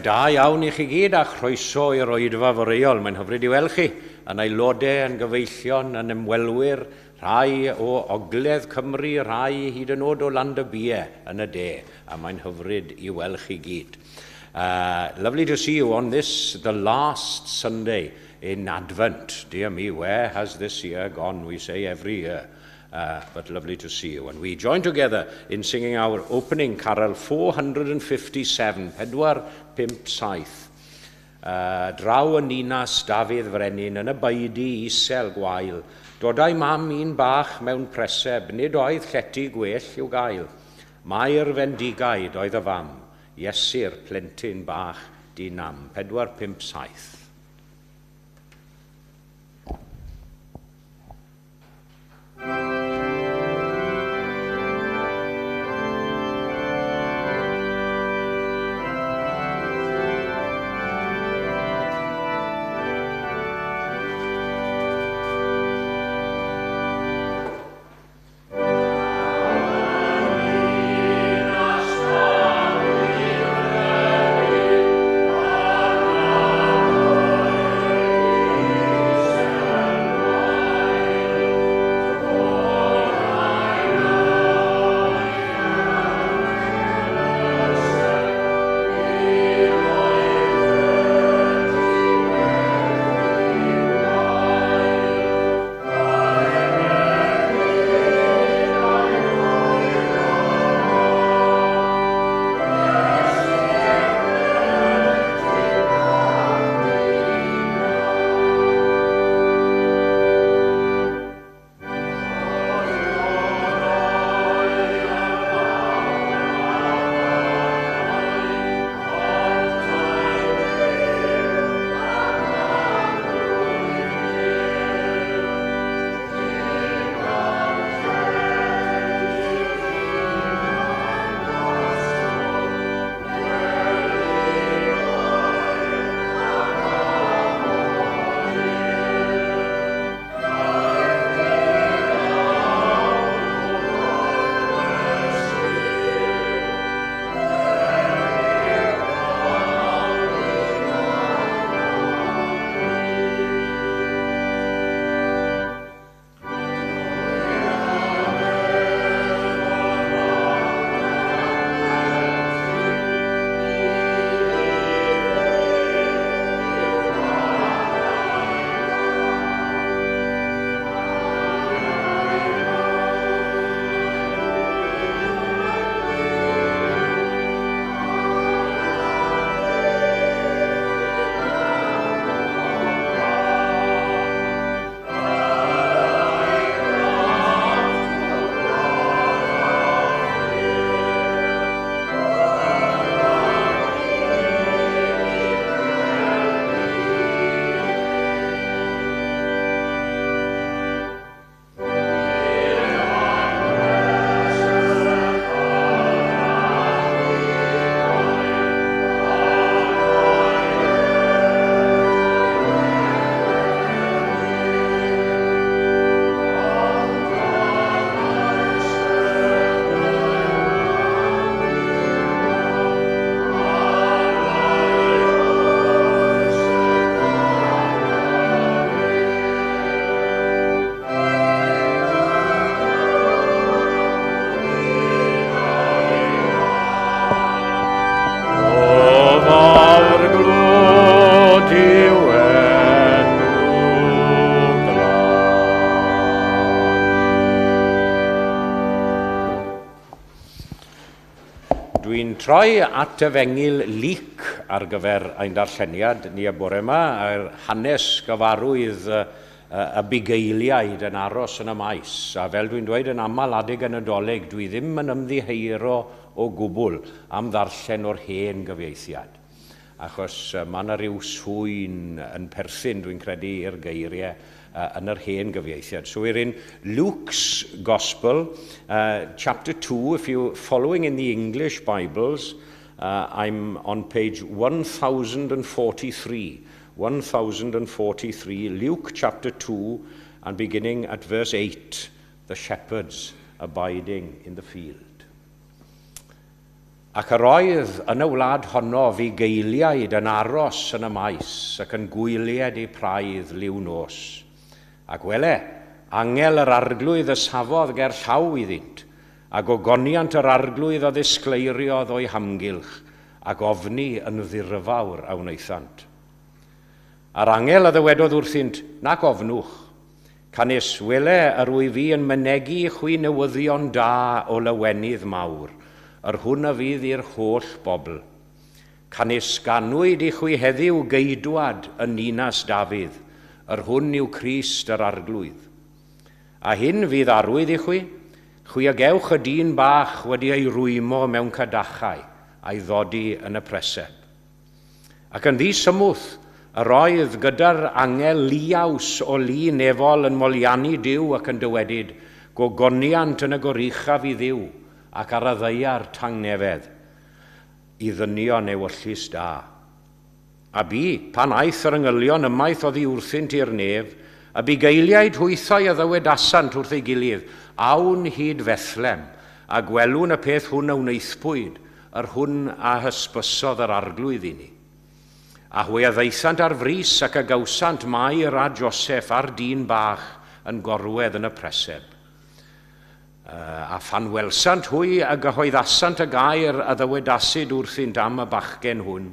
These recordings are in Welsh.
da iawn I chi gyd a chroeso i'r oedfa foreol. Mae'n hyfryd I weld chi yn aelodau, yn gyfeillion, yn ymwelwyr, rhai o Ogledd Cymru, rhai hyd yn oed o Llundain yn y de. A mae'n hyfryd I weld chi gyd. Lovely to see you on this, the last Sunday in Advent. Dear me, where has this year gone? We say every year. But lovely to see you. And we join together in singing our opening carol 457, Pedwar Pimp Saith. Draw y ninas Dafydd Frenin yn y baidi isel gwael. Dodai mam un bach mewn preseb, nid oedd llety gwell i'w gael. Mae'r fendigaid oedd y fam, Iesu'r plentyn bach dinam. Pedwar Pimp Saith. Troi at y fengil lyc ar gyfer ein darlleniad ni y bore yma, a'r hanes gyfarwydd y bugeiliaid yn aros yn y maes. A fel dwi'n dweud yn aml adeg yn y doleg, dwi ddim yn ymddiheuro o gwbl am ddarllen o'r hen gyfieithiad. Achos mae yna ryw swyn yn perthyn, dwi'n credu, i'r geiriau yn yr hen gyfieithiad. So we're in Luke's Gospel, chapter 2. If you're following in the English Bibles, I'm on page 1043. 1043, Luke chapter 2, and beginning at verse 8, the shepherds abiding in the field. Ac yr oedd yn y wlad honno fi geiliaid yn aros yn y maes ac yn gwylied eu praidd liw nos. Ac wele, angel yr arglwydd y safodd ger llaw iddynt, ac o goniant yr arglwydd o ddisgleiriodd o'i hamgylch, ac ofni yn ddirfawr a wnaethant. A'r angel a ddywedodd wrthynt, nac ofnwch, canis wele yr wy fi yn mynegu chwi newyddion da o lywenydd mawr, yr hwn a fydd i'r holl bobl. Canis ganwyd i chwi heddiw geidwad yn ninas Dafydd, yr hwn yw Crist yr arglwydd. A hyn fydd arwydd i chwi a gewch y dyn bach wedi ei rwymo mewn cadachau a'i ddodi yn y preseb. Ac yn ddisymwth, yr oedd gyda'r angel liaws o lu nefol yn moliannu Duw ac yn dywedyd, go goniant yn y goruchaf i Dduw ac ar y ddeiar tangnefedd, i ddynion ewyllus da. A bu, pan aeth yr yngylion ymaith oddi wrthynt i'r nef, a bu geiliaid hwythau a ddywedasant wrth ei gilydd, awn hyd Fethlem, a gwelwn y peth hwn a wneithpwyd, yr hwn a hysbysodd yr arglwydd i ni. A hwy a ddeithant ar frys ac a gawsant Mair a Joseph a'r dyn bach yn gorwedd yn y preseb. A phan welsant hwy a gyhoeddasant y gair a ddywedasid wrthynt am y bachgen hwn,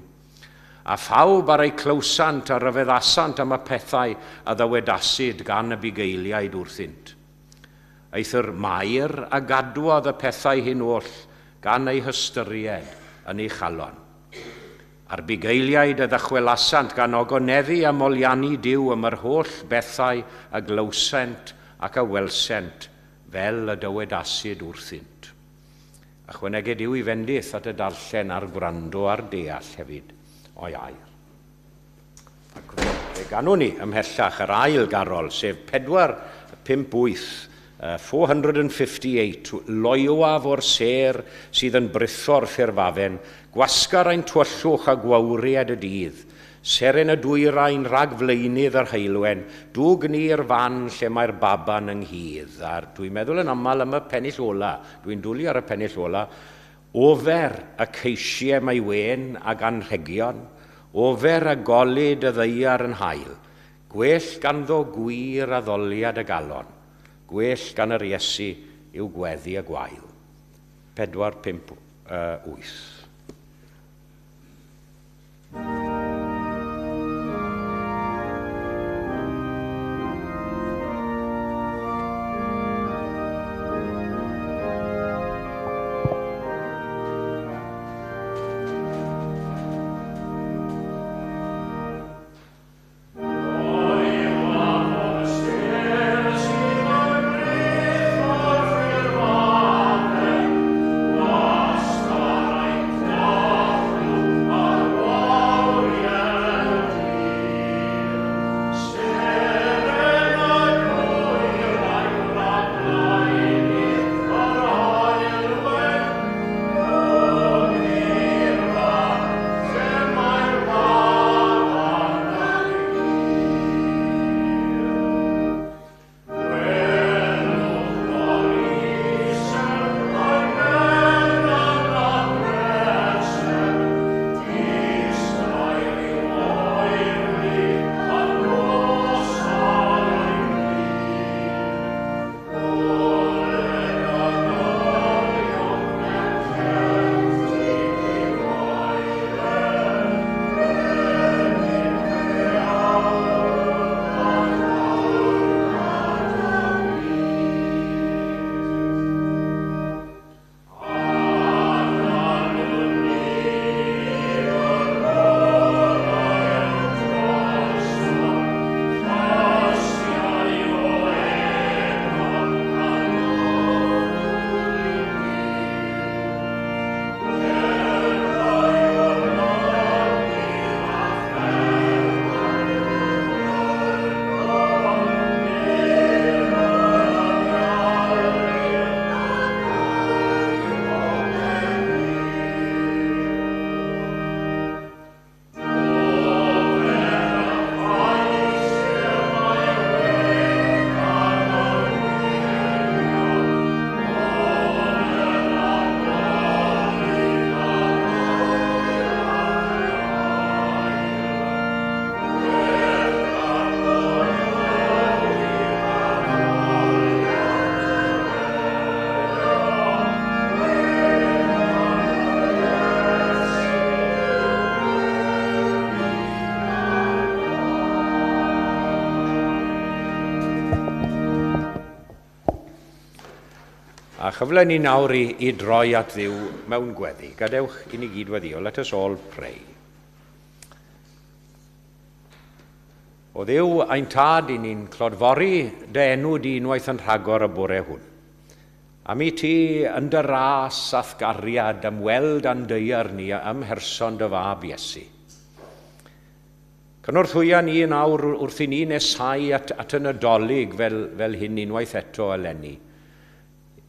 a phawb ar ei clywsant a ryfeddasant am y pethau a ddywedasid gan y bugeiliaid wrthynt. Eith'r Mair a gadwodd y pethau hyn oll gan ei hystyried yn ei chalon. A'r bugeiliaid a ddychwelasant gan ogoneddu a moliannu Duw am yr holl bethau a glywsent ac a welsent fel y dywedasid wrthynt. A chwaneged Duw i fendith at y darllen a'r gwrando a'r deall hefyd o'i air. Ac fe ganwn ni ymhellach yr ail garol, sef 458, 458, loywaf o'r ser sydd yn britho'r ffurfafen, gwasgar ein twyllwch a gwawriad y dydd, seren y dwyrain rhag fleinydd yr heilwen, dwg ni'r fan lle mae'r baban ynghydd. A dwi'n meddwl yn aml am y pennill ola, dwi'n dwlu ar y pennill ola, ofer y ceisiau mae wen ag anrhegion, ofer y golyd y ddeiar yn hael, gwell ganddo gwir a ddoliad y galon, gwell gan yr Iesu yw gweddi y gwael. 458. A chyfle ni nawr i droi at Dduw mewn gweddi. Gadewch i ni gyd weddio. Let us all pray. O Dduw, ein tad i ni'n clodfori dy enw di unwaith yn rhagor y bore hwn. Am i ti yn dy ras athgariad am weld a'n deiar ni am herson dy fab Iesu. Cynorthwya ni nawr wrth i ni nesau at y Nadolig fel hyn unwaith eto eleni.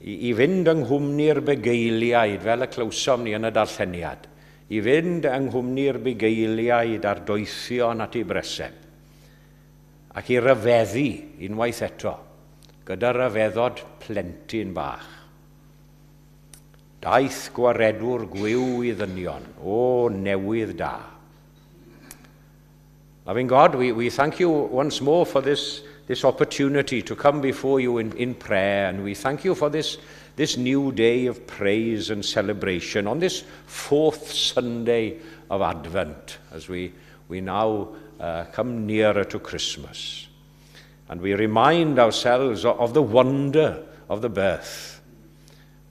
I fynd yng nghwmni'r bugeiliaid fel y clywsom ni yn y darlleniad. I fynd yng nghwmni'r bugeiliaid a'r doethion at ei breseb. Ac i ryfeddu unwaith eto gyda ryfeddod plentyn bach. Daeth gwaredwr gwyw i ddynion, o newydd da. Loving God, we thank you once more for this opportunity to come before you in prayer, and we thank you for this new day of praise and celebration on this fourth Sunday of Advent as we now come nearer to Christmas. And we remind ourselves of the wonder of the birth.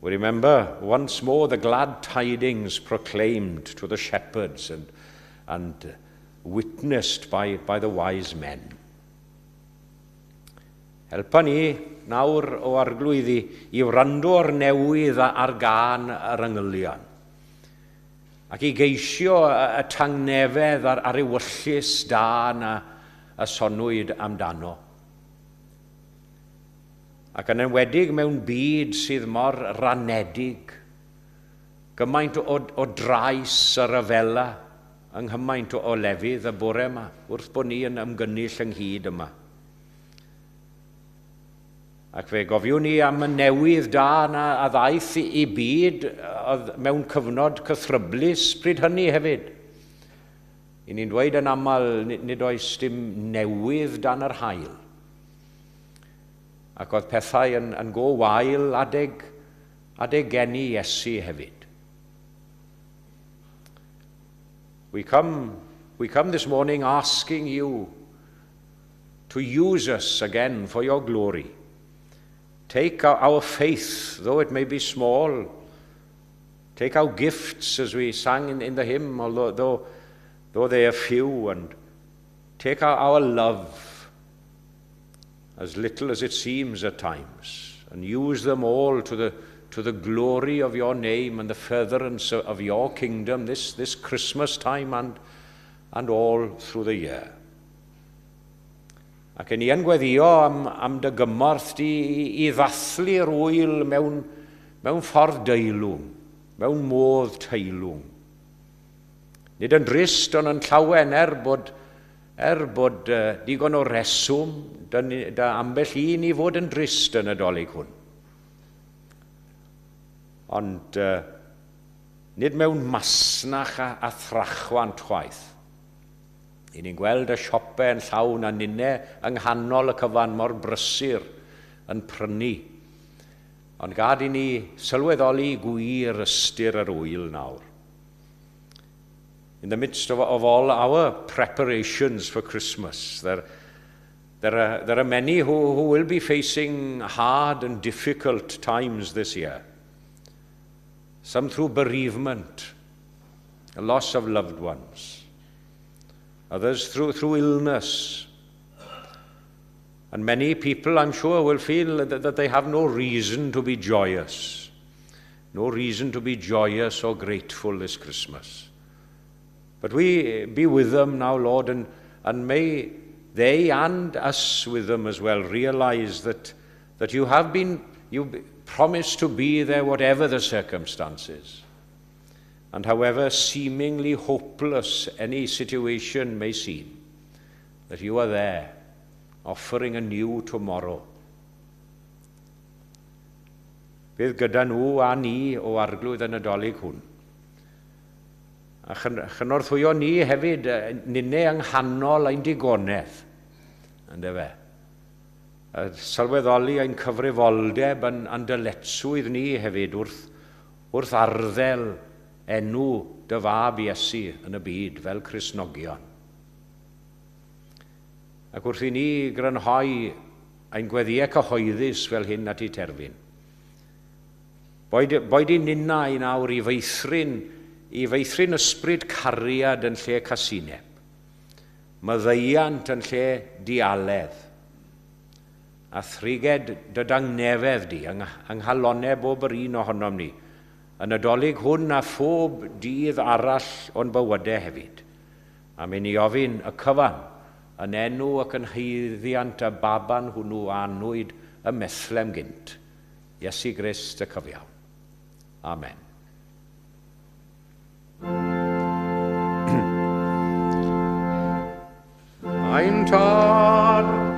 We remember once more the glad tidings proclaimed to the shepherds and witnessed by the wise men. Helpa ni nawr o arglwydd i wrando'r newydd ar gân yr angylion. Ac i geisio y tangnefedd ar ewyllus da na y sonwyd amdano. Ac yn enwedig mewn byd sydd mor ranedig, gymaint o drais a ryfela yng nghymaint o lefydd y bore yma, wrth bod ni yn ymgynnull ynghyd yma. Ac fe gofiwn ni am y newydd da na a ddaeth i byd mewn cyfnod cythryblus bryd hynny hefyd. I ni'n dweud yn aml nid oes dim newydd dan yr hael. Ac oedd pethau yn go wael adeg geni Iesu hefyd. We come this morning asking you to use us again for your glory. Take our faith, though it may be small. Take our gifts, as we sang in the hymn, although they are few, and take our love, as little as it seems at times, and use them all to the glory of your name and the furtherance of your kingdom this Christmas time and all through the year. Ac yn i yngweddio am dy gymorth di i ddathlu'r wyl mewn ffordd deilwng, mewn modd teilwng. Nid yn drist ond yn llawen bod digon o reswm da ambell un i fod yn drist yn y Dolig hwn. Ond nid mewn masnach a thrachwant chwaith. I ni'n gweld y siopau yn llawn a nynne yng nghanol y cyfan mor brysur yn prynu. Ond gad i ni sylweddoli gwir ystyr yr wyl nawr. In the midst of all our preparations for Christmas, there are many who will be facing hard and difficult times this year. Some through bereavement, a loss of loved ones. Others through illness. And many people, I'm sure, will feel that they have no reason to be joyous. No reason to be joyous or grateful this Christmas. But we be with them now, Lord, and may they and us with them as well realize that you promised to be there whatever the circumstances. And however seemingly hopeless any situation may seem, that you are there, offering a new tomorrow. Bydd gyda nhw a ni o arglwydd yn y Dolig hwn. A chynorthwyo ni hefyd nynne yng nghanol ein digonedd. Ynde fe? A sylweddoli ein cyfrifoldeb yn dyletswydd ni hefyd wrth arddel enw dy fab Iesu yn y byd fel Cristnogion. Ac wrth i ni grynhoi ein gweddiau cyhoeddus fel hyn at ei terfyn, Boed i'n nina i nawr i feithrin ysbryd cariad yn lle casineb. Maddeiant yn lle dialedd. A thriged dydang nefedd di, anghaloneb o yr un ohonom ni. Yn Addoliad hwn a phob dydd arall o'n bywydau hefyd. A mynd i ofyn y cyfan, yn enw ac yn heiddiant y baban hwnnw anwyd y methlem gynt. Iesu Grist y cyfiawn. Amen. Ein tad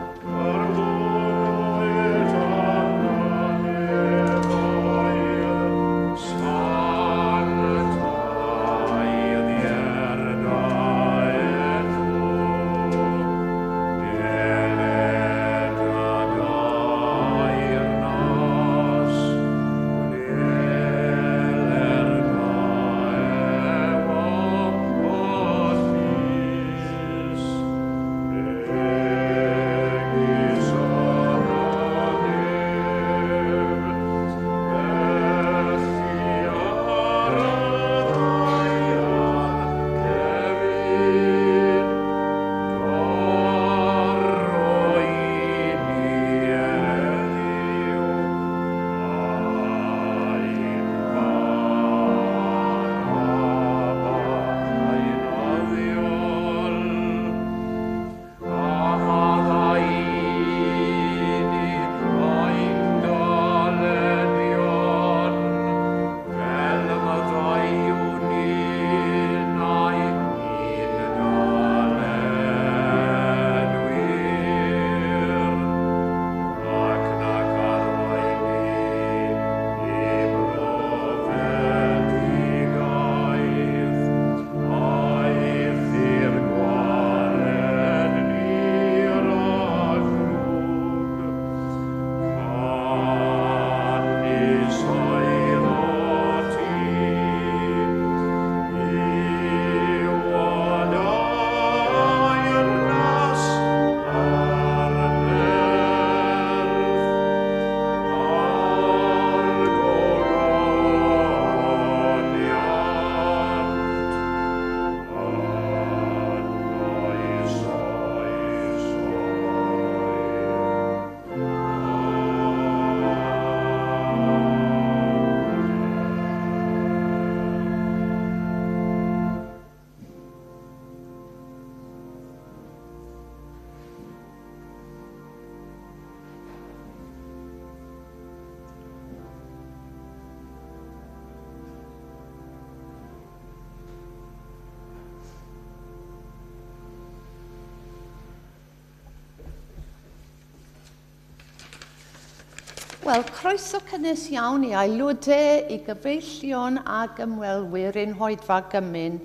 Wel, croeso cynnes iawn i aelodau, i gyfeillion ac ymwelwyr ein hoedfa gymyn,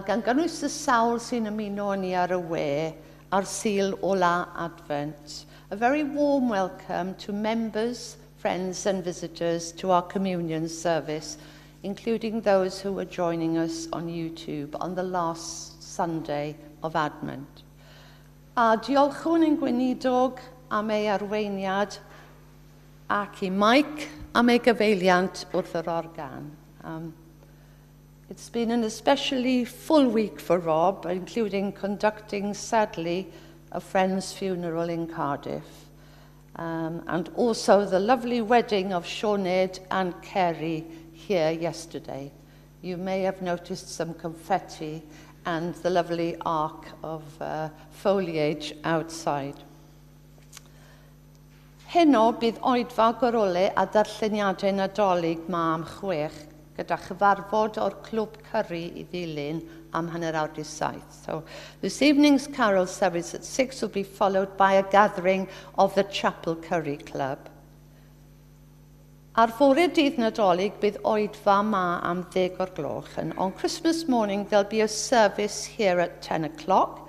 gan gynnwys y sawl sy'n ymuno ni ar y we ar Sul Ola Advent. A very warm welcome to members, friends and visitors to our communion service, including those who are joining us on YouTube on the last Sunday of Advent. A diolchwn yn gweinidog am ei arweiniad ac I Mike am ei gyfeiliant wrth yr organ. It's been an especially full week for Rob, including conducting, sadly, a friend's funeral in Cardiff. And also the lovely wedding of Sinead and Kerry here yesterday. You may have noticed some confetti and the lovely arc of foliage outside. Heno bydd oedfa gorole a darlleniadau Nadolig mam 6 gyda chyfarfod o'r Clwb Curry I ddilyn am hanner awr 7. So this evening's carol service at 6 will be followed by a gathering of the Chapel Curry Club. Ar fore dydd Nadolig bydd oedfa ma am 10 o'r gloch, and on Christmas morning there'll be a service here at 10 o'clock.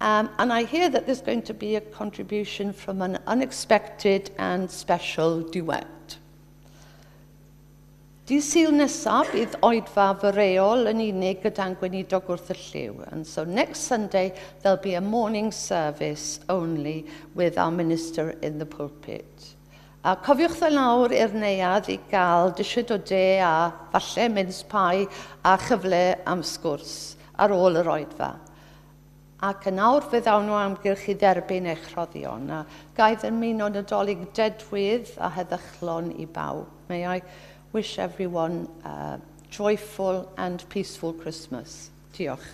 And I hear that there's going to be a contribution from an unexpected and special duet. Dydd Sul nesaf bydd oedfa fyreol yn unig gyda'n gweinidog wrth y lliw. And so next Sunday there'll be a morning service only with our minister in the pulpit. A cofiwch ddod lawr i'r neuadd i gael disiod o de a falle mince pie a chyfle am sgwrs ar ôl yr oedfa. Ac yn awr fe ddawn nhw amgylch i dderbyn eich rhoddion. A gaidd yn mynd o'n Nadolig dedwydd a heddychlon i bawb. May I wish everyone a joyful and peaceful Christmas. Diolch.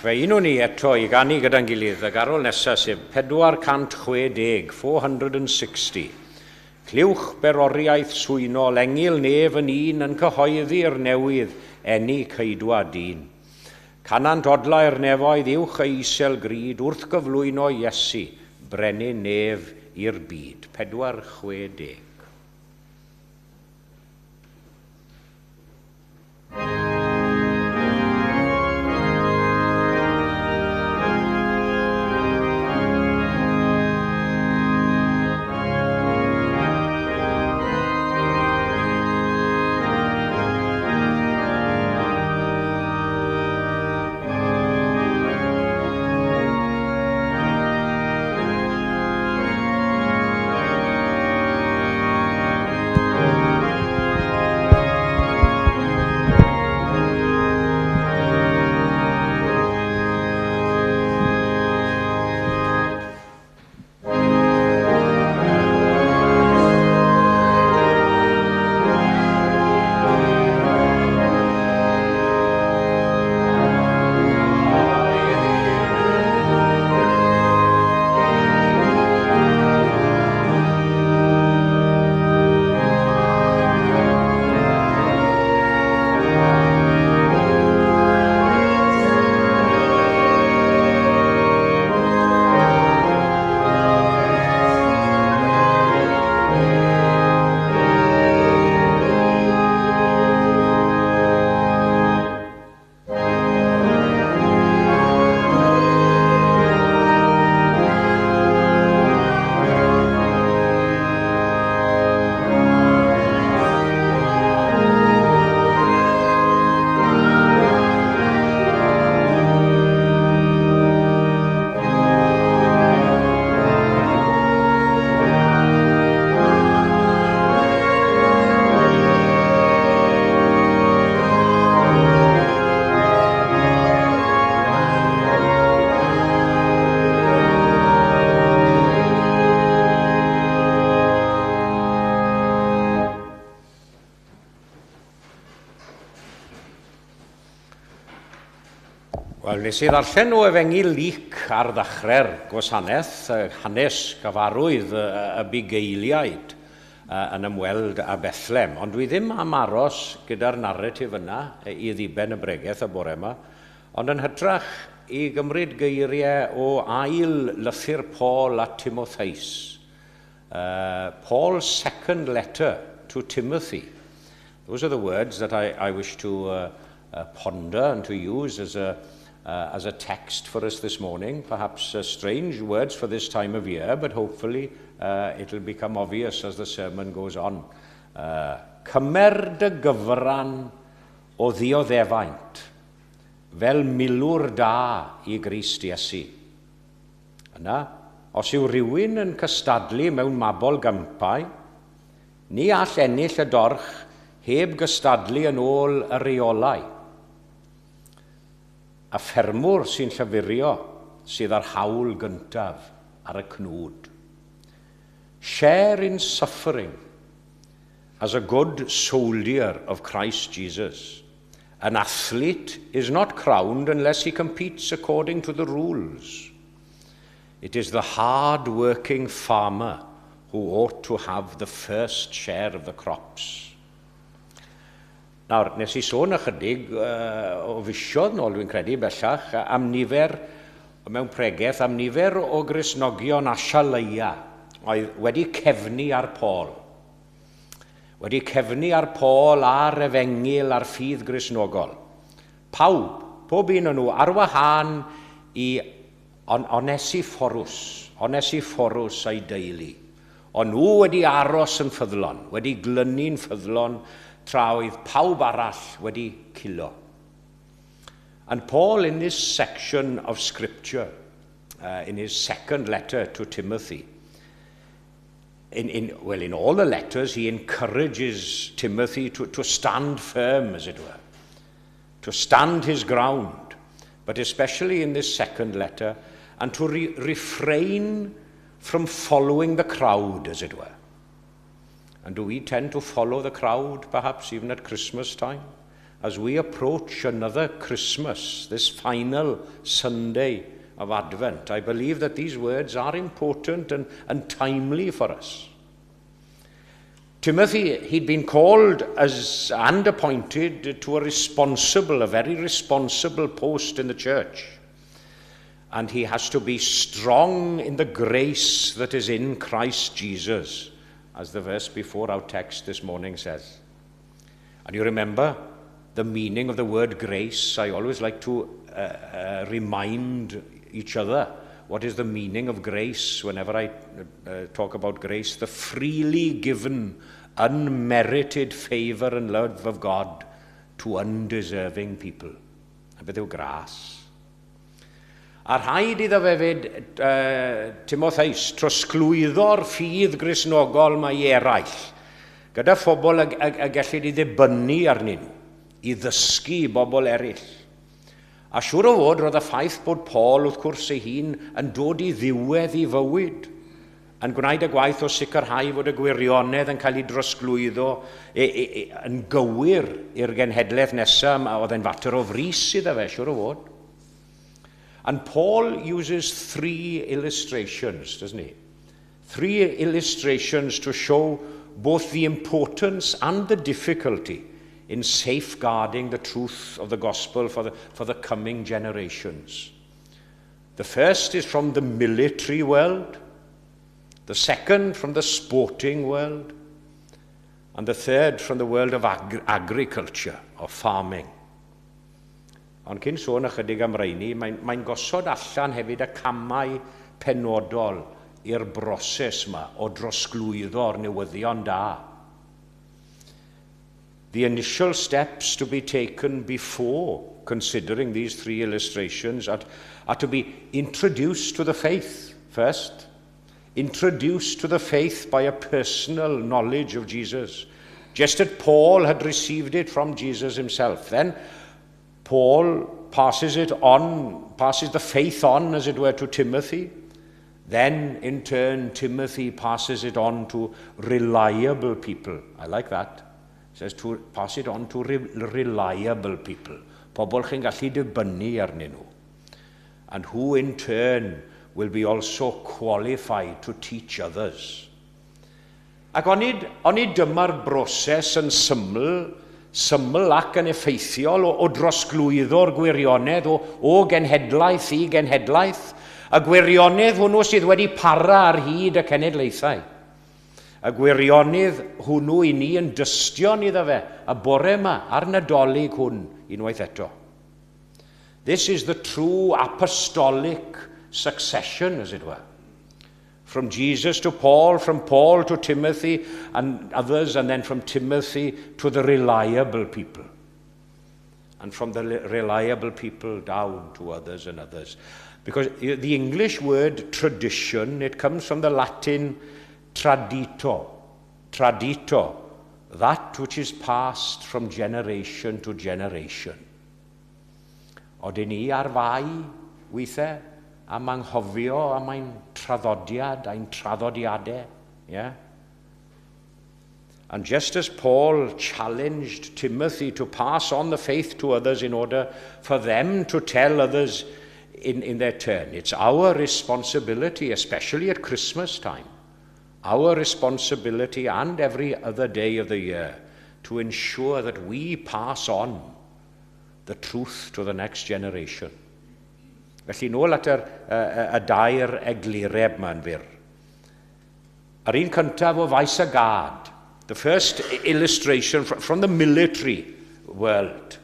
Fe unwn ni eto i ganu gyda'n gilydd ag ar ôl nesaf sef 460, 460. Clywch beroriaeth swynol, engil nef yn un yn cyhoeddi'r newydd, enni ceidwa dyn. Canant odlau'r nefoedd uwch a isel gryd wrth gyflwyno Iesu, brenin nef i'r byd. 460. Wel, nes i ddarllen o efengu Luc ar ddechrau'r gwasanaeth, hanes gyfarwydd y bugeiliaid yn ymweld â Bethlem. Ond dwi ddim am aros gyda'r narratif yna i ddiben y bregaeth y bore yma, ond yn hytrach i gymryd geiriau o ail lythyr Paul a Timotheus. Paul's second letter to Timothy. Those are the words that I wish to ponder and to use as a text for us this morning. Perhaps strange words for this time of year, but hopefully it'll become obvious as the sermon goes on. Cymer dy gyfran o ddioddefaint, fel milwr da i Grist Iesu. Yna, os yw rhywun yn cystadlu mewn mabol gympau, ni all ennill y dorch heb gystadlu yn ôl y reolau. A ffermwr sy'n llyfurio sydd ar hawl gyntaf ar y cnwd. Share in suffering as a good soldier of Christ Jesus. An athlete is not crowned unless he competes according to the rules. It is the hard-working farmer who ought to have the first share of the crops. Nawr, nes I sôn ychydig o fisiodd nôl, dwi'n credu bellach, am nifer, mewn pregaeth, am nifer o Gristnogion Asialeia oedd wedi cefnu ar Paul. Wedi cefnu ar Paul a'r efengil a'r ffydd Gristnogol. Pawb, pob un o'n nhw, ar wahân i Onesiphorus a'i deulu. Ond nhw wedi aros yn ffyddlon, wedi glynu'n ffyddlon, tra oedd pawb arall wedi culo. And Paul, in this section of scripture, in his second letter to Timothy, in all the letters, he encourages Timothy to stand firm, as it were, to stand his ground, but especially in this second letter, and to refrain from following the crowd, as it were. And do we tend to follow the crowd, perhaps even at Christmas time? As we approach another Christmas, this final Sunday of Advent, I believe that these words are important and timely for us. Timothy, he'd been called and appointed to a very responsible post in the church. And he has to be strong in the grace that is in Christ Jesus, as the verse before our text this morning says. And you remember the meaning of the word grace. I always like to remind each other what is the meaning of grace whenever I talk about grace. The freely given, unmerited favor and love of God to undeserving people. A beth yw gras. A rhaid iddo fe fyd Timotheus trosglwyddo'r ffydd Gristnogol mae I eraill, gyda phobl a gellid I ddibynnu arnyn nhw, I ddysgu bobl eraill. A siŵr o fod roedd y ffaith bod Paul wrth gwrs ei hun yn dod I ddiwedd I fywyd, yn gwneud y gwaith o sicrhau fod y gwirionedd yn cael ei drosglwyddo yn gywir i'r genhedlaeth nesaf, oedd e'n fater o frys iddo fe, siŵr o fod. And Paul uses three illustrations, doesn't he? Three illustrations to show both the importance and the difficulty in safeguarding the truth of the gospel for the coming generations. The first is from the military world, the second from the sporting world, and the third from the world of agriculture or farming. Ond cyn sôn ychydig am reini, mae'n gosod allan hefyd y camau penodol i'r broses yma o drosglwyddo'r newyddion da. The initial steps to be taken before considering these three illustrations are to be introduced to the faith first. Introduced to the faith by a personal knowledge of Jesus, just as Paul had received it from Jesus himself. Then Paul passes the faith on, as it were, to Timothy. Then, in turn, Timothy passes it on to reliable people. I like that. It says to pass it on to reliable people. Pobl chi'n gallu dibynnu arnyn nhw. and who in turn will be also qualified to teach others. Ac onid dyma'r broses yn syml ac yn effeithiol o drosglwyddo'r gwirionedd o genhedlaeth i genhedlaeth, y gwirionedd hwnnw sydd wedi para ar hyd y cenedlaethau. Y gwirionedd hwnnw i ni yn dystion iddo fe, y bore yma a'r Nadolig hwn unwaith eto. This is the true apostolic succession, as it were. From Jesus to Paul, from Paul to Timothy and others, and then from Timothy to the reliable people. And from the reliable people down to others and others. Because the English word tradition, it comes from the Latin tradito, that which is passed from generation to generation. Oedden ni ar fai, weithiau, a mae'n hofio, a mae'n traddodiad, a'n traddodiadau. Yeah? And just as Paul challenged Timothy to pass on the faith to others in order for them to tell others in their turn, it's our responsibility, especially at Christmas time, our responsibility and every other day of the year, to ensure that we pass on the truth to the next generation. Felly nôl at y dair eglureb ma'n fyr. Yr un cyntaf o faes y gad, the first illustration from the military world.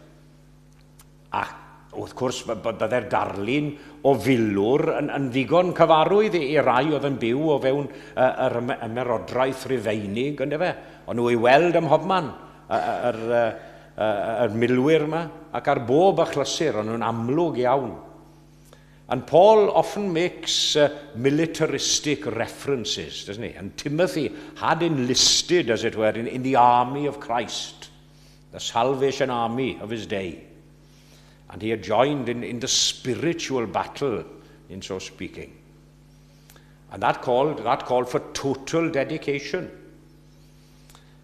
A wrth gwrs byddai'r darlun o filwr yn ddigon cyfarwydd i rai oedd yn byw o fewn yr ymerodraeth Rufeinig, ynddo fe. Ond nhw i weld ym mhobman yr milwyr yma, ac ar bob achlysur, ond nhw'n amlwg iawn. And Paul often makes militaristic references, doesn't he? And Timothy had enlisted, as it were, in the army of Christ, the Salvation Army of his day. And he had joined in the spiritual battle, in so speaking. And that called for total dedication.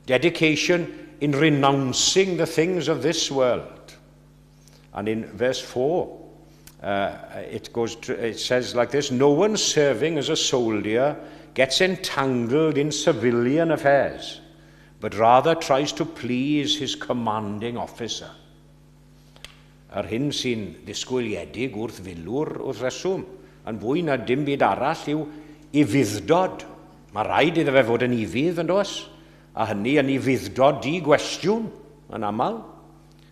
Dedication in renouncing the things of this world. And in verse 4, it says like this: no one serving as a soldier gets entangled in civilian affairs, but rather tries to please his commanding officer. Yr hyn sy'n ddisgwyliedig wrth filwr wrth reswm, yn fwy na dim byd arall yw i fuddod. Mae rhaid iddo fe fod yn ifydd yn dos, a hynny yn i fuddod di gwestiwn yn aml.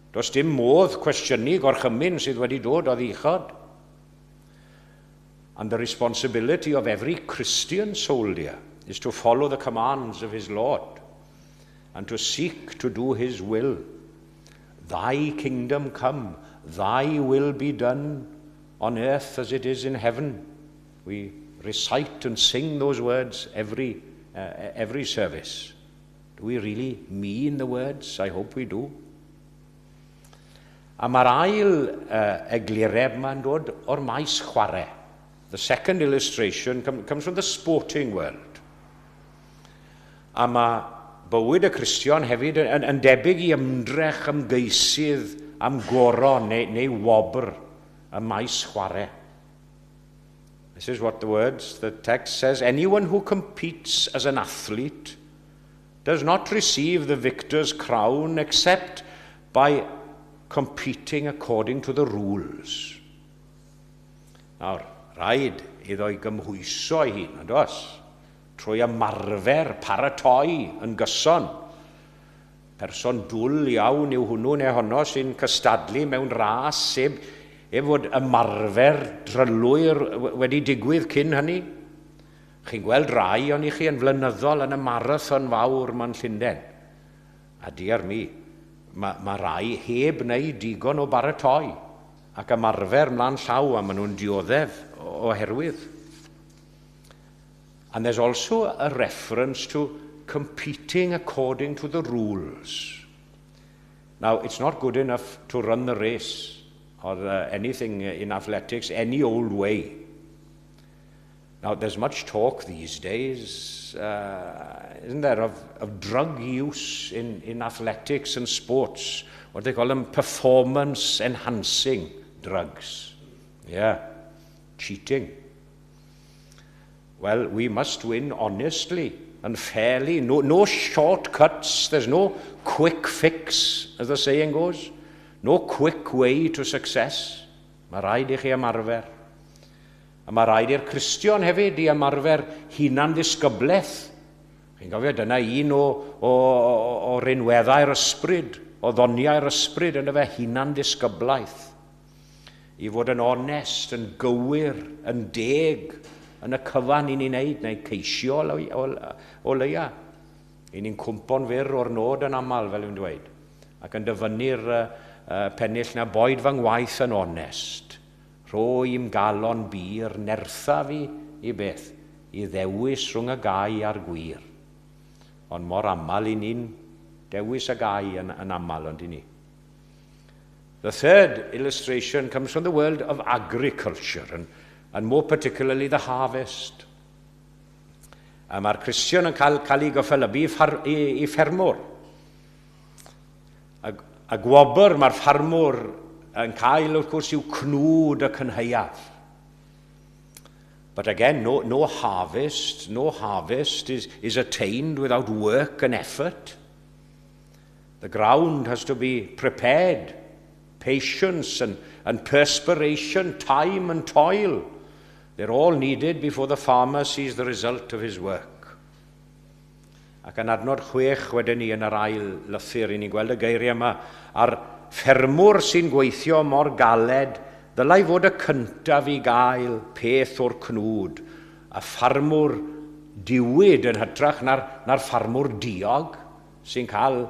Does dim modd cwestiynu gorchymyn sydd wedi dod o ddichod. And the responsibility of every Christian soldier is to follow the commands of his Lord and to seek to do his will. Thy kingdom come, thy will be done on earth as it is in heaven. We recite and sing those words every service. Do we really mean the words? I hope we do. A mae'r ail eglureb ma'n dod o'r maes chwarae. The second illustration comes from the sporting world. A mae bywyd y Cristion hefyd yn debyg i ymdrech ymgeisydd am goron neu wobr y maes chwarae. This is what the text says. Anyone who competes as an athlete does not receive the victor's crown except by competing according to the rules. Nawr, rhaid iddo i gymhwyso ei hun, yn dos? Trwy ymarfer paratoi yn gyson. Person dwl iawn yw hwnnw neu honno sy'n cystadlu mewn ras sef fod ymarfer drylwyr wedi digwydd cyn hynny. Chi'n gweld rai o'n i chi yn flynyddol yn y marathon fawr ma'n Llundain. A diar mi, mae rai heb wneud digon o baratoi ac ymarfer mlaen llaw a maen nhw'n dioddef oherwydd. And there's also a reference to competing according to the rules. Now, it's not good enough to run the race or anything in athletics any old way. Now, there's much talk these days, isn't there, of drug use in athletics and sports, what they call them performance-enhancing drugs. Yeah. cheating. Well, we must win honestly and fairly. No shortcuts. There's no quick fix, as the saying goes. No quick way to success. Mae rhaid I chi ymarfer. A mae rhaid i'r Cristion hefyd I ymarfer hunan ddisgybleth. Chi'n gofio, dyna un o rinweddau'r ysbryd, o ddoniau'r ysbryd yn y fe hunan ddisgyblaeth. I fod yn onest, yn gywir, yn deg, yn y cyfan I ni'n neud, neu ceisio o leia. I ni'n cwmpo'n fyr o'r nod yn aml, fel yw'n dweud. Ac yn dyfynnu'r pennill na boed fy ngwaith yn onest. Ro I'm galon bir, nertha fi I beth, I ddewis rhwng y gai a'r gwir. Ond mor aml I ni'n dewis y gai yn aml, ond I ni. The third illustration comes from the world of agriculture, and more particularly the harvest. Mae'r Cristion yn cael ei gyffelybu I ffermwr. A gwobr mae'r ffarmwr yn cael, wrth gwrs, yw cnwd y cynheuaf. But again, no harvest is attained without work and effort. The ground has to be prepared, patience and perspiration, time and toil. They're all needed before the farmer sees the result of his work. Ac yn adnod 6 wedyn ni yn yr ail lythyr I ni'n gweld y geiriau yma, a'r ffermwr sy'n gweithio mor galed, ddylai fod y cyntaf I gael peth o'r cnwd, a ffarmwr diwyd yn hytrach na'r ffarmwr diog sy'n cael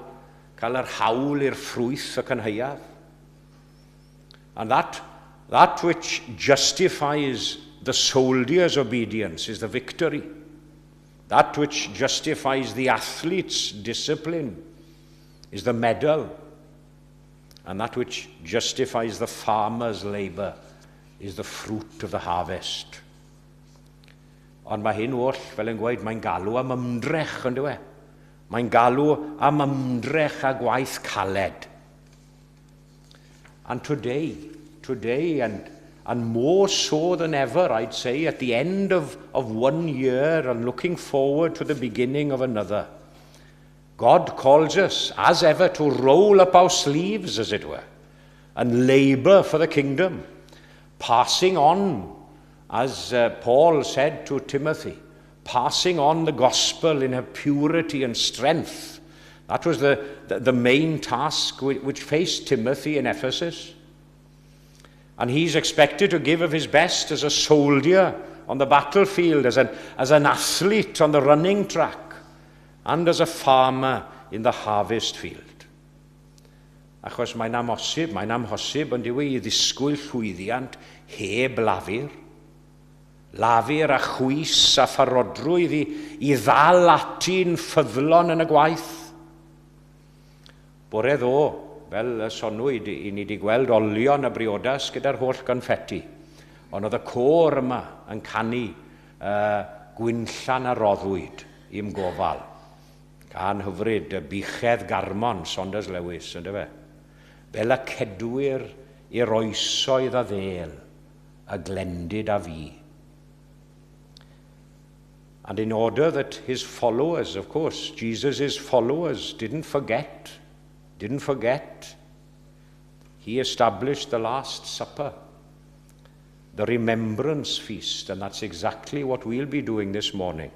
yr hawl i'r ffrwyth y cynheuaf. And that which justifies the soldier's obedience is the victory. That which justifies the athlete's discipline is the medal. And that which justifies the farmer's labor is the fruit of the harvest. Ond mae hyn oll, fel yn gweud, mae'n galw am ymdrech, yn dywe. Mae'n galw am ymdrech a gwaith caled. And today, and more so than ever, I'd say, at the end of 1 year and looking forward to the beginning of another, God calls us, as ever, to roll up our sleeves, as it were, and labor for the kingdom, passing on, as Paul said to Timothy, passing on the gospel in her purity and strength. That was the main task which faced Timothy in Ephesus. And he's expected to give of his best as a soldier on the battlefield, as an athlete on the running track, and as a farmer in the harvest field. Achos mae'n amhosib ond yw I ddisgwyl llwyddiant heb lafur. Lafur a chwys a pharodrwydd I ddal ati'n ffyddlon yn y gwaith. Bore ddo, fel y sonwyd I ni wedi gweld olion y briodas gyda'r holl gonffeti. Ond oedd y côr yma yn canu gwynllan a roddwyd I'm gofal. Gan hyfryd y buchedd garmon Saunders Lewis, yn dyfe. Fel y cedwyr i'r oesoedd a ddel, a glendid a fi. And in order that his followers, of course, Jesus' followers, didn't forget, he established the Last Supper, the remembrance feast, and that's exactly what we'll be doing this morning.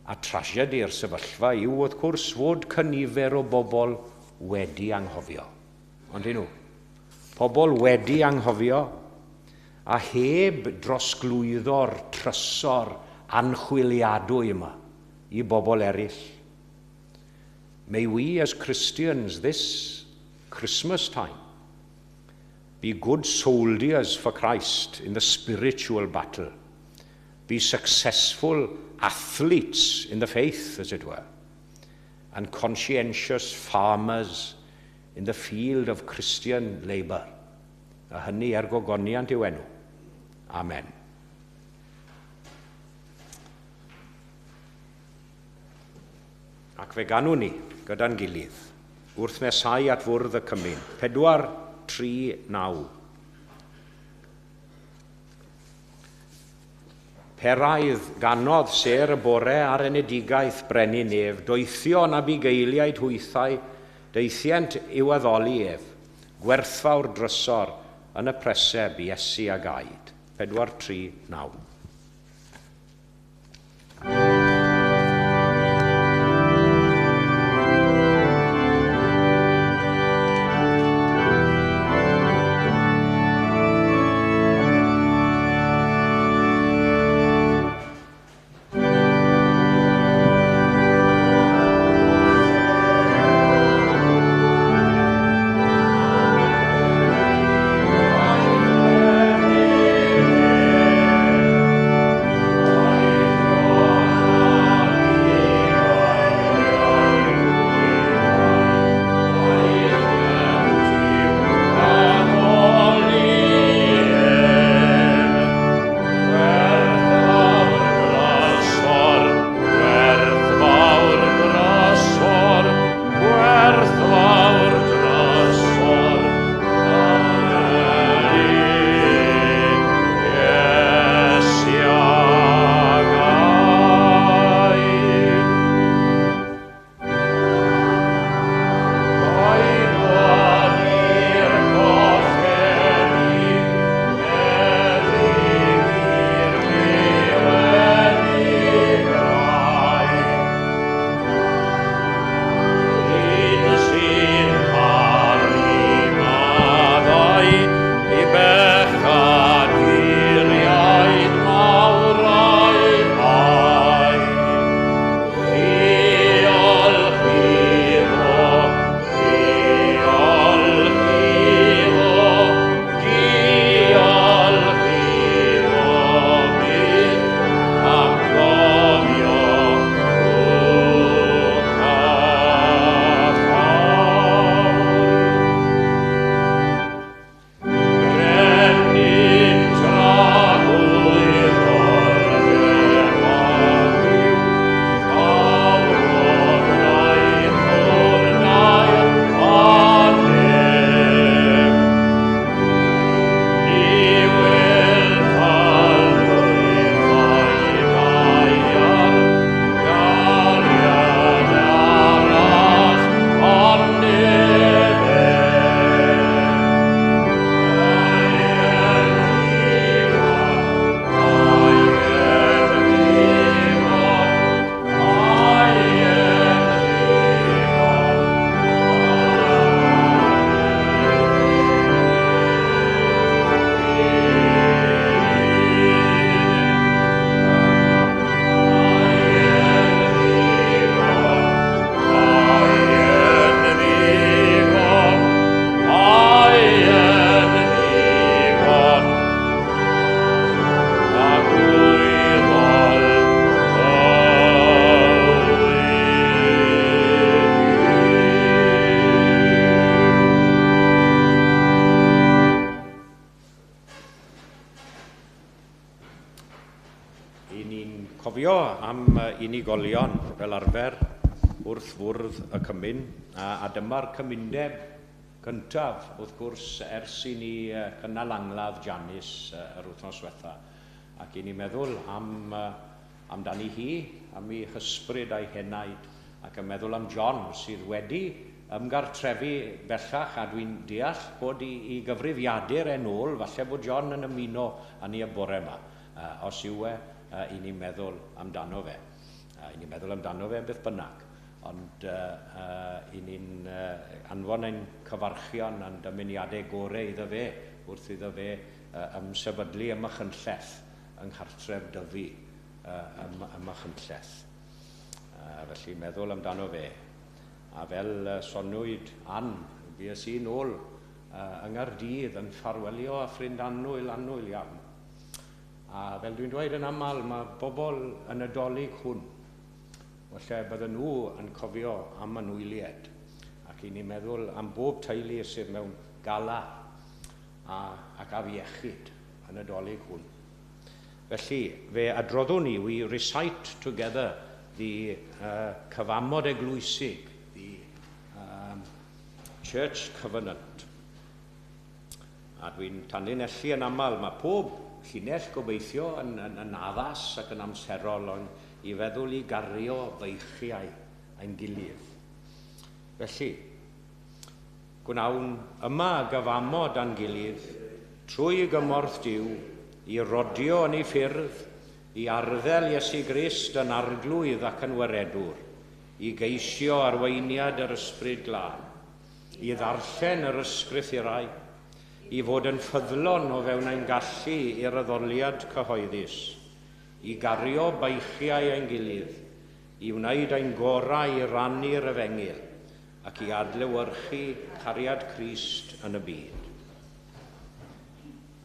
A tragedi'r sefyllfa yw, wrth gwrs, fod cynifer o bobl wedi anghofio. Ond nhw, pobl wedi anghofio, a heb drosglwyddo'r trysor anchwiliadwy yma I bobl eraill. May we as Christians this Christmas time be good soldiers for Christ in the spiritual battle, be successful athletes in the faith, as it were, and conscientious farmers in the field of Christian labour. A hynny gogoniant yw enw. Amen. Ac fe ganwn ni, gyda'n gilydd, wrth nesau at fwrdd y cymyn. 4, 3, 9. Peraidd ganodd ser y bore ar enedigaeth brenin ef, doethio yn abigeiliaid hwythau, deithiant i'w addoli ef, gwerthfawr drysor yn y preseb i Iesu a gaid. 4:3-9. Unigolion fel arfer wrth fwrdd y cymun, a dyma'r cymundeb cyntaf wrth gwrs ers i ni cynnal angladd Janice yr wythnos diwetha, ac i ni meddwl amdani hi, am ei hysbryd a'i henaid, ac yn meddwl am John sydd wedi ymgartrefi bellach, a dwi'n deall bod i gyfrifiadur ôl, falle bod John yn ymuno â ni y bore yma, os yw i ni'n meddwl amdano fe. I ni'n meddwl amdano fe beth bynnag, ond i ni'n anfon ein cyfarchion a'n dymuniadau gorau iddo fe, wrth iddo fe ymsefydlu ym Machynlleth, yng Nghartref Dyfi ym Machynlleth. Felly meddwl amdano fe. A fel soniwyd bues i'n ôl yng Nghaerdydd yn ffarwelio a ffrind annwyl iawn. A fel dwi'n dweud yn aml, mae bobl yn y dolyg hwn, felly bydden nhw yn cofio am anwyliad, ac i ni meddwl am bob teulu sydd mewn gala ac afiechyd yn y dolyg hwn. Felly, fe adroddwn ni, we recite together the cyfamod eglwysig, the Church Covenant. A dwi'n tanlinellu yn aml, mae pob llinell gobeithio yn addas ac yn amserol, ond i feddwl i gario beichiau ein gilydd. Felly, gwnawn yma gyfamod a'n gilydd trwy gymorth Duw i rodio yn ei ffyrdd, i arddel Iesu Grist yn arglwydd ac yn weredwr, i geisio arweiniad yr ysbryd glân, i ddarllen yr ysgrif i rai, i fod yn ffyddlon o fewn ein gallu i'r addoliad cyhoeddus, i gario beichiau ein gilydd, i wneud ein gorau i rannu'r efengil, ac i adlewyrchu cariad Crist yn y byd.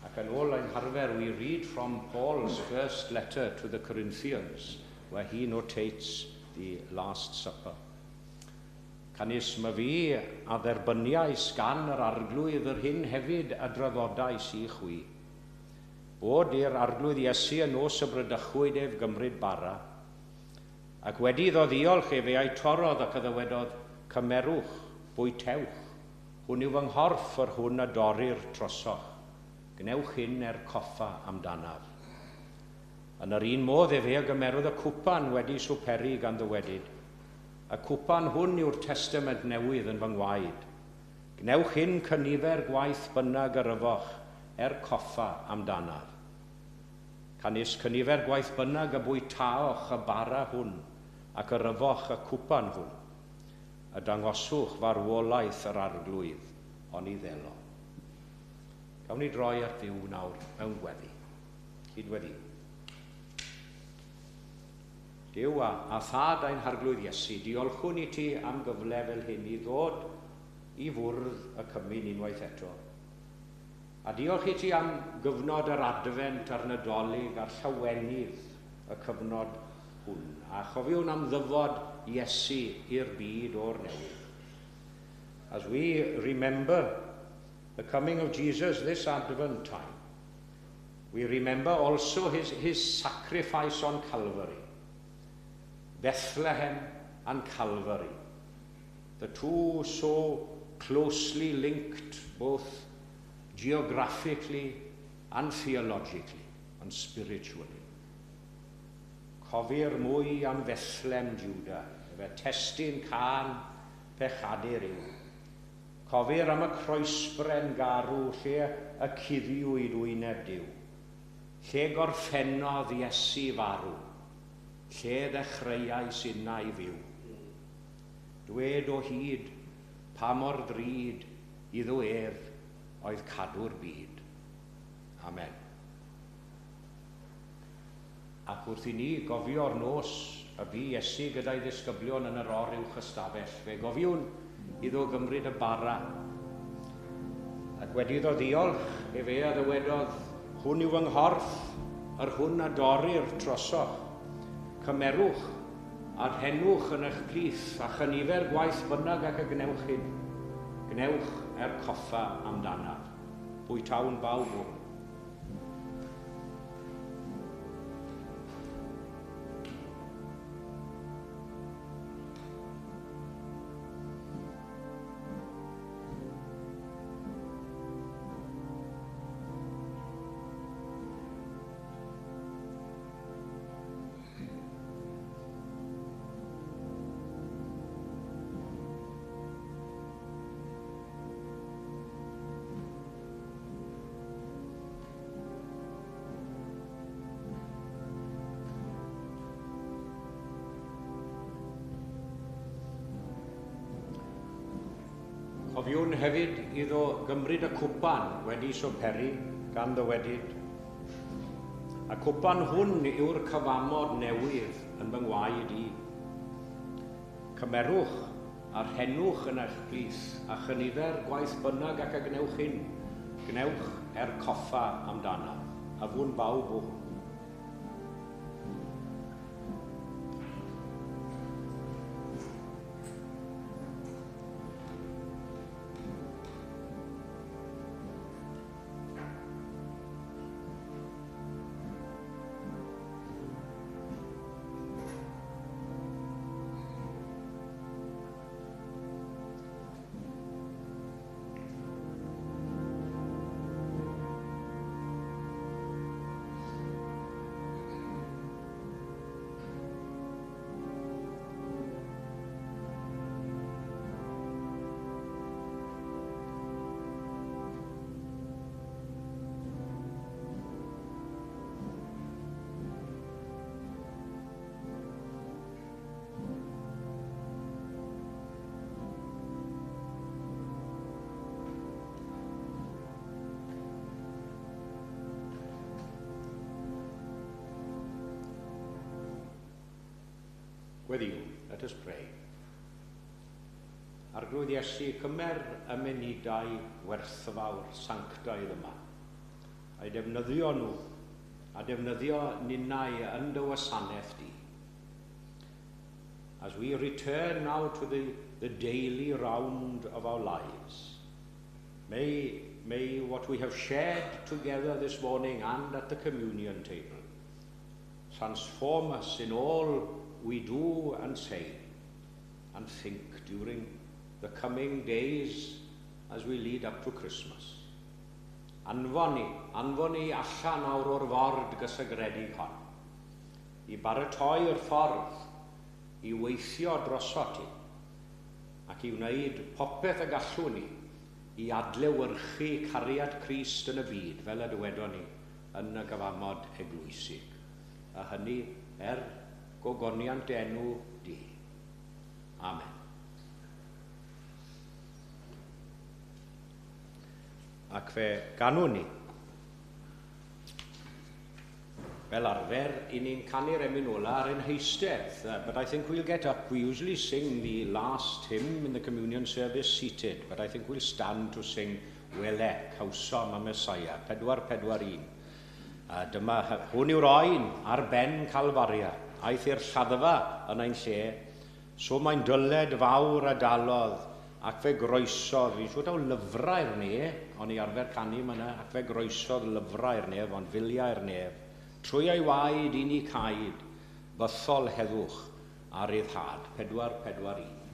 Ac yn ôl ein harfer, we read from Paul's first letter to the Corinthians, where he notates the Last Supper. Canis ma fi a dderbyniais gan yr arglwydd yr hyn hefyd a draddodais i chwi. Bod i'r arglwydd Iesu yn nos y brydychwyd ef gymryd bara, ac wedi ddoddiolch ef ei torodd ac yddywedodd, cymerwch, bwytewch, hwn yw fy nghorff yr hwn a dorir trosoch, gnewch hyn coffa amdanaf. Yn yr un modd efe a gymerodd y cwpan wedi swperi gan ddywedyd. Y cwpan hwn yw'r testament newydd yn fy ngwaed. Gnewch hyn cynifer gwaith bynnag yrfoch coffa amdanaf. Canis cynifer gwaith bynnag y bwytaoch y bara hwn ac yrfoch y cwpan hwn. Y dangoswch farwolaeth yr arglwydd ond i ddelo. Gawn ni droi at Dduw nawr mewn gweddi. Cydweddi. Duw a thad ein harglwydd Iesu, diolchwn i ti am gyfle fel hyn i ddod i fwrdd y cymyn unwaith eto. A diolch i ti am gyfnod yr adfent a'r Nadolig a'r llawenydd y cyfnod hwn. A chofiwn am ddyfod Iesu i'r byd o'r newydd. As we remember the coming of Jesus this Advent time, we remember also his sacrifice on Calvary. Bethlehem and Calvary, the two so closely linked both geographically and theologically and spiritually. Cofir mwy am Bethlehem, Juda, fe testyn can pechadur yw. Cofir am y croesbren garw lle y cuddiwyd wyneb Duw. Lle gorffennodd Iesu farw. Lle ddechreuais unna i fyw. Dwed o hyd pa mor drud iddo ef oedd cadw'r byd. Amen. Ac wrth i ni gofio'r nos y bu Iesu gyda'i ddisgyblion yn yr oruwch ystafell, fe gofiwn iddo gymryd y bara. Ac wedi iddo ddiolch efe a ddywedodd, hwn yw fy nghorff, yr hwn a dorir trosoch. Cymerwch a rhenwch yn eich plith a chynifer gwaith bynnag ac y gnewch hyn. Gnewch coffa amdanaf. Bwytawn bawb hwn. Cofiwn hefyd iddo gymryd y cwpan wedi swperi gan ddywedyd. A cwpan hwn yw'r cyfamod newydd yn fy ngwaed i. Cymerwch a rhenwch yn eich plith a chynifer gwaith bynnag ac y gnewch hyn. Gnewch coffa amdana a fwn bawb o hwn. Gweddiw, let us pray. Arglwydd Iesu, cymer y munudau werthfawr sanctaidd yma, a'i defnyddio nhw, a defnyddio ninnau yn dy wasanaeth di. As we return now to the daily round of our lives, may what we have shared together this morning and at the communion table transform us in all we do and say and think during the coming days as we lead up to Christmas. Anfon ni allan awr o'r ford gysegredig hon, i baratoi'r ffordd, i weithio drosod ti, ac i wneud popeth y gallwn ni i adlewyrchu cariad Crist yn y byd, fel y dywedon ni yn y gyfamod eglwysig. A hynny gogoniant enw di. Amen. Ac fe ganwn ni, fel arfer, i ni'n canu'r emyn ola ar ein heistedd. But I think we'll get up. We usually sing the last hymn in the communion service seated, but I think we'll stand to sing Wele, Cawsom a Messiah, 441. Dyma, hwn yw'r oen ar ben Calfaria, aeth i'r lladdfa yn ein lle, so mae'n dyled fawr a dalodd, ac fe groesodd, fi'n siŵr taw lyfrau'r nef, ond i arfer canu myna, ac fe groesodd lyfrau'r nef, ond filiau'r nef, trwy ei waed i ni caid, bythol heddwch ar ryddhad, 441.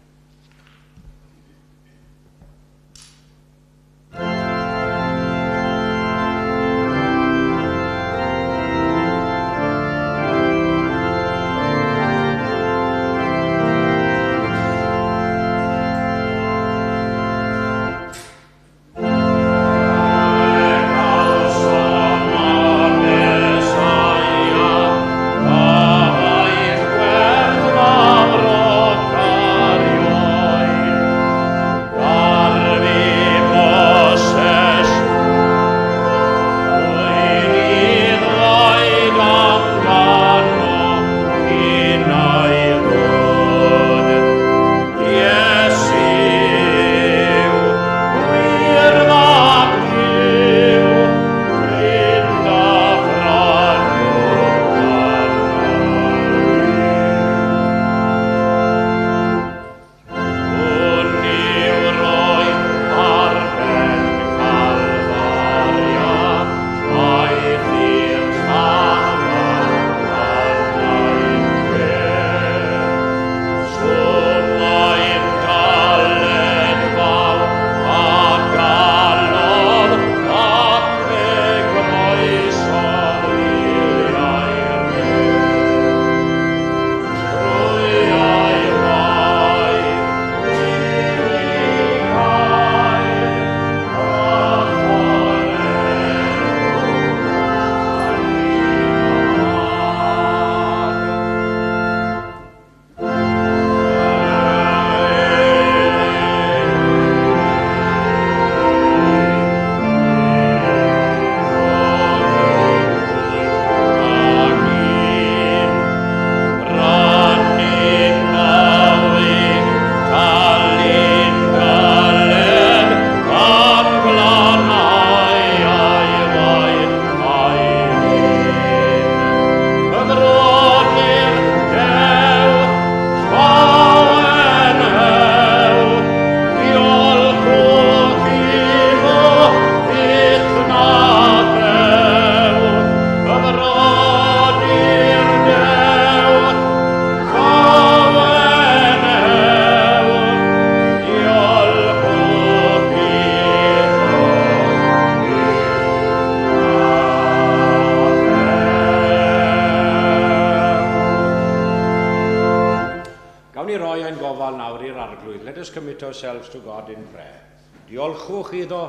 Let us commit ourselves to God in prayer. Diolchwch iddo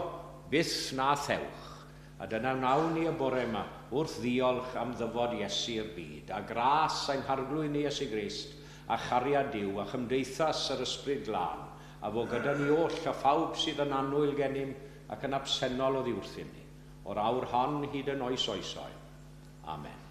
byth na thewch, a dyna wnawn ni y bore yma wrth ddiolch am ddyfod Iesu'r byd, a gras ein harglwydd ni Iesu Grist, a chariad Duw, a chymdeithas yr ysbryd glân, a fo gyda ni oll a phawb sydd yn annwyl gennym ac yn absennol o ddiwrthyn ni, o'r awr hon hyd yn oes oesoedd. Amen.